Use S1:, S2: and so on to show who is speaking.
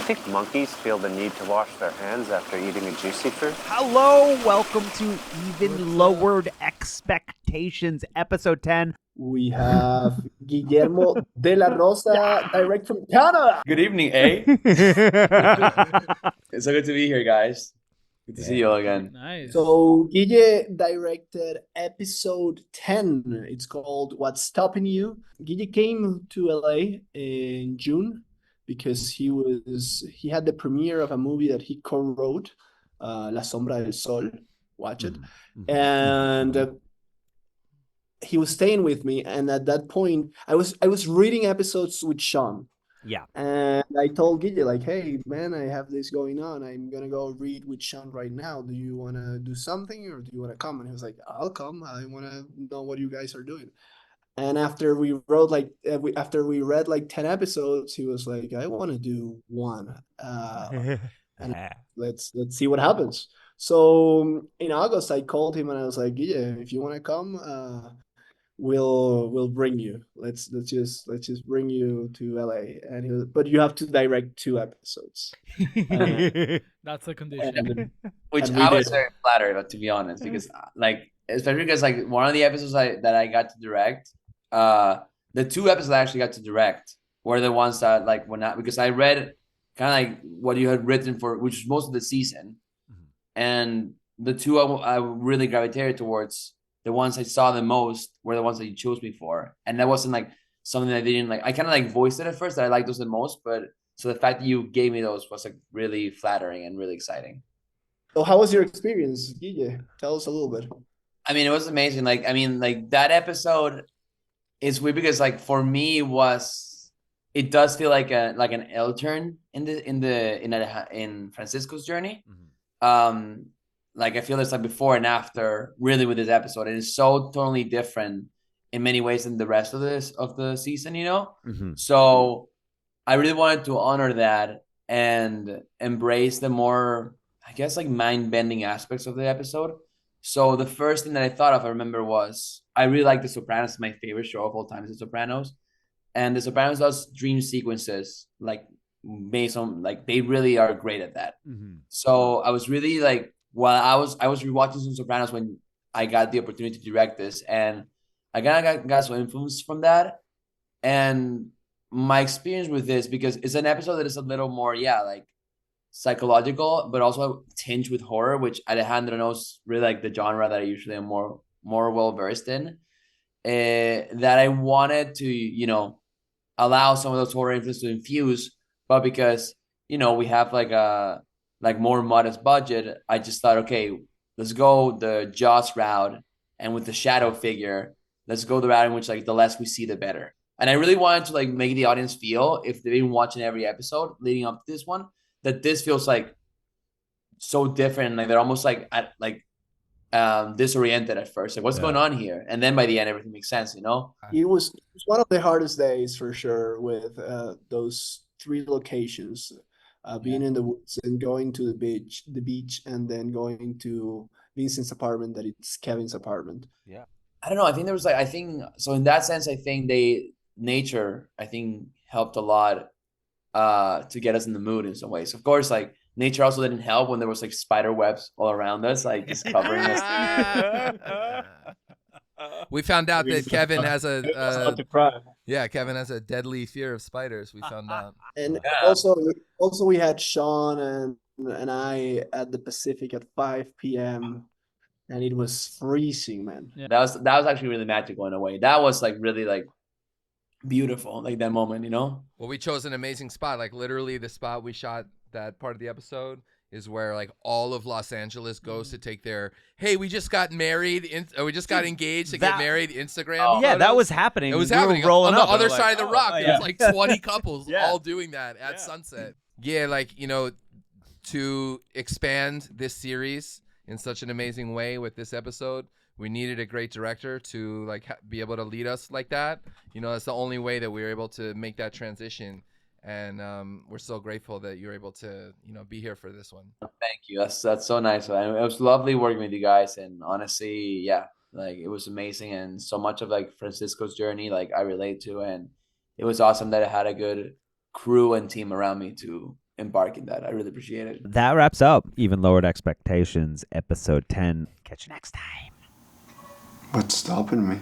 S1: think monkeys feel the need to wash their hands after eating a juicy fruit?
S2: Hello, welcome to Even Lowered Expectations, episode 10.
S3: We have Guillermo de la Rosa, direct from Canada.
S4: Good evening, eh? It's so good to be here, guys. Good to see you all again.
S5: Nice.
S3: So Guille directed episode 10. It's called What's Stopping You. Guille came to LA in June because he had the premiere of a movie that he co-wrote, La Sombra del Sol. Watch it. And he was staying with me, and at that point I was reading episodes with Sean.
S2: Yeah.
S3: And I told Guille, like, hey man, I have this going on. I'm gonna go read with Sean right now. Do you wanna do something or do you wanna come? And he was like, I'll come. I wanna know what you guys are doing. And after we read like 10 episodes, he was like, I wanna do one. And let's see what happens. So in August I called him and I was like, Guille, if you wanna come, we'll bring you. Let's just bring you to LA. And he was, but you have to direct 2 episodes.
S5: That's the condition.
S4: Which I was very flattered about, to be honest, because especially because one of the episodes that I got to direct, the 2 episodes I actually got to direct were the ones that because I read kind of like what you had written for, which was most of the season, and the 2 I really gravitated towards. The ones I saw the most were the ones that you chose me for. And that wasn't like something that I didn't like. I kind of like voiced it at first that I liked those the most, but so the fact that you gave me those was like really flattering and really exciting.
S3: So how was your experience, Guille? Tell us a little bit.
S4: I mean, it was amazing. That episode is weird because for me it does feel like an L turn in Francisco's journey. I feel there's before and after really with this episode. It is so totally different in many ways than the rest of the season, you know? So I really wanted to honor that and embrace the more, I guess, mind-bending aspects of the episode. So the first thing that I thought of, I remember, was I really like The Sopranos. It's my favorite show of all time, is The Sopranos. And The Sopranos does dream sequences, based on, they really are great at that. So I was really while I was rewatching some Sopranos when I got the opportunity to direct this, and I kind of got some influence from that. And my experience with this, because it's an episode that is a little more, psychological, but also tinged with horror, which Alejandro knows really the genre that I usually am more well versed in. That I wanted to, allow some of those horror influences to infuse, but because, we have a more modest budget, I just thought, okay, let's go the Jaws route, and with the shadow figure, let's go the route in which the less we see, the better. And I really wanted to make the audience feel, if they've been watching every episode leading up to this one, that this feels so different. They're almost disoriented at first. What's going on here? And then by the end, everything makes sense,
S3: It was one of the hardest days for sure with those 3 locations. Being in the woods and going to the beach, and then going to Vincent's apartment, that it's Kevin's apartment.
S4: Yeah. I don't know. I think there was so in that sense, I think nature helped a lot to get us in the mood in some ways. Of course, nature also didn't help when there was spider webs all around us, just covering us.
S6: We found out that Kevin has Kevin has a deadly fear of spiders. We found out,
S3: and also we had Sean and I at the Pacific at 5 p.m. and it was freezing, man.
S4: Yeah. That was actually really magical in a way. That was really beautiful, that moment, Well,
S6: we chose an amazing spot. Literally, the spot we shot that part of the episode is where all of Los Angeles goes to take their, hey, we just got married, we just got engaged to get married Instagram.
S2: Yeah, that was happening.
S6: It was happening
S2: rolling
S6: on the
S2: up,
S6: other side of the rock.
S2: Yeah.
S6: There's 20 couples all doing that at sunset. Yeah, to expand this series in such an amazing way with this episode, we needed a great director to be able to lead us like that. That's the only way that we were able to make that transition. And we're so grateful that you're able to, be here for this one.
S4: Thank you. That's so nice. It was lovely working with you guys. And honestly, it was amazing. And so much of Francisco's journey, I relate to. And it was awesome that I had a good crew and team around me to embark in that. I really appreciate it.
S2: That wraps up Even Lowered Expectations, episode 10. Catch you next time.
S7: What's stopping me?